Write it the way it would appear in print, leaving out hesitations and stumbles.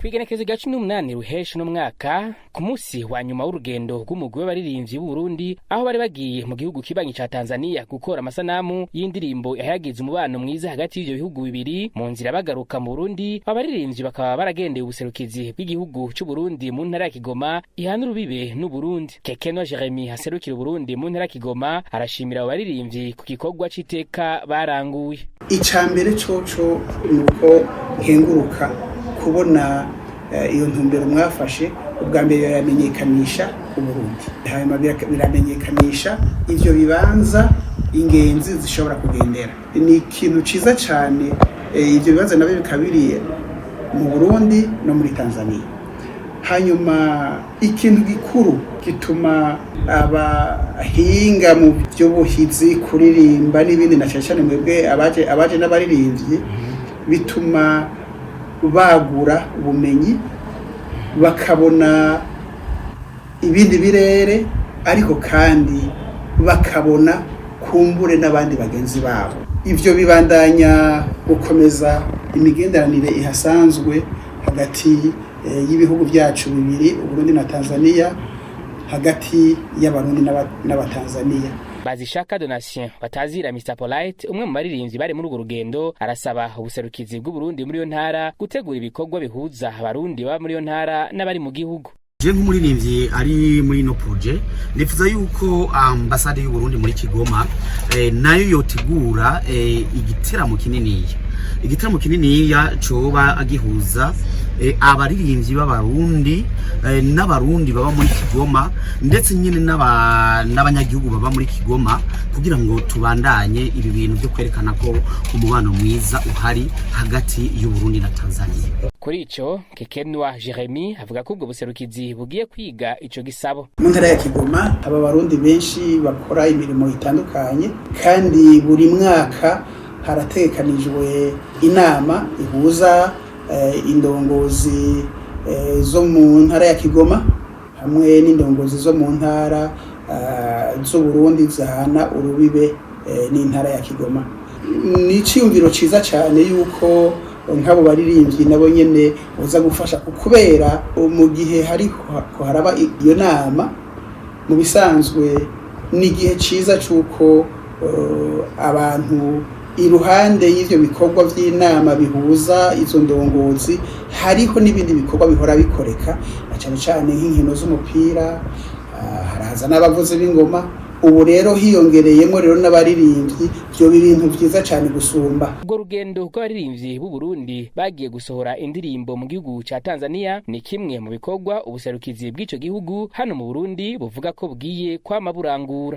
Kwigenekezo rya 18 ruheshi no mwaka ku munsi wa nyuma w'urugendo rw'umugwi w'abaririmbyi b'u Burundi aho bari bagiye mu gihugu kibanyi ca Tanzania gukora amasanamu y'indirimbo yahagize umubano mwiza hagati y'ivyo bihugu bibiri. Mu nzira bagaruka mu Burundi abaririmbyi bakaba baragendeye ubuserukizi bw'igihugu c'u Burundi mu ntara ya Kigoma ihana urubibe n'u Burundi. Kekenwa Jeremy haserukira u Burundi mu ntara ya Kigoma arashimira abaririmbyi ku gikorwa c'iteka baranguye. Icambere coco nuko nkenguruka kubona iyo ntumbero mwafashe ubwa mbere yamenyekanisha Uburundi, hanyuma biramenyekanisha ivyo bibanza ingenzi zishobora kugendera. Ni ikintu ciza cyane, ivyo bibanza nabyo bikabiriye mu Burundi no muri Tanzania. Hanyuma ikintu gikuru gituma abahinga mu by'ubuhizi kuririmba n'ibindi na cyane mwebwe abaje n'abaririmbyi bituma bagura ubumenyi bakabona ibindi birere, ariko kandi bakabona kumbure n'abandi bagenzi babo. Ivyo bibandanya gukomeza imigenderanire ihasanzwe hagati y'ibihugu byacu bibiri, Uburundi na Tanzania, hagati y'abarundi n'abatanzania. Bazishaka Donatien batazira Mr Polite umwe mu baririmbyi bari muri urwo rugendo arasaba ubuserukizi bw'u Burundi muri yo ntara gutegura ibikorwa bihuza abarundi baba muri yo ntara n'abari mu gihugu. Je nk'umuririmbyi ari muri no projet nifuza yuko ambasade y'u Burundi muri Kigoma nayo yotegura igiteramo kininiya coba agihuza abaririmbyi b'abarundi n'abarundi baba muri Kigoma ndetse nyine n'abanyagihugu baba muri Kigoma kugira ngo tubandanye ibi bintu byo kwerekana ko umubano mwiza uhari hagati y'u Burundi na Tanzania. Kuri ico Kekenwa Jeremy avuga ko ubwo buserukizi bugiye kwiga ico gisabo. Mu ntara ya Kigoma aba barundi benshi bakora imirimo itandukanye, kandi buri mwaka haratekanijwe inama ihuza indongozi zo mu ntara ya Kigoma hamwe n'indongozi zo mu ntara z'u Burundi zahana urubibe n'intara ya Kigoma. Ni iciyumviro ciza cyane yuko nk'abo baririmbyi nabo nyene uza gufasha kubera mu gihe hari haraba iyo nama mu bisanzwe ni igihe ciza cyuko abantu iruhande y'ivyo bikorwa vy'inama bihuza izo ndongozi hariho n'ibindi bikorwa bihora bikoreka cyane cyane nk'inkino z'umupira, haraza n'abavuzi b'ingoma. Ubu rero hiyongereyemo rero n'abaririmbyi, byo ibintu vyiza cyane gusumba. Ubwo rugendo rw'abaririmbyi b'u Burundi bagiye gusohora indirimbo mu gihugu ca Tanzania ni kimwe mu bikorwa ubuserukizi bw'ico gihugu hano mu Burundi buvuga ko bwiye kwama burangura.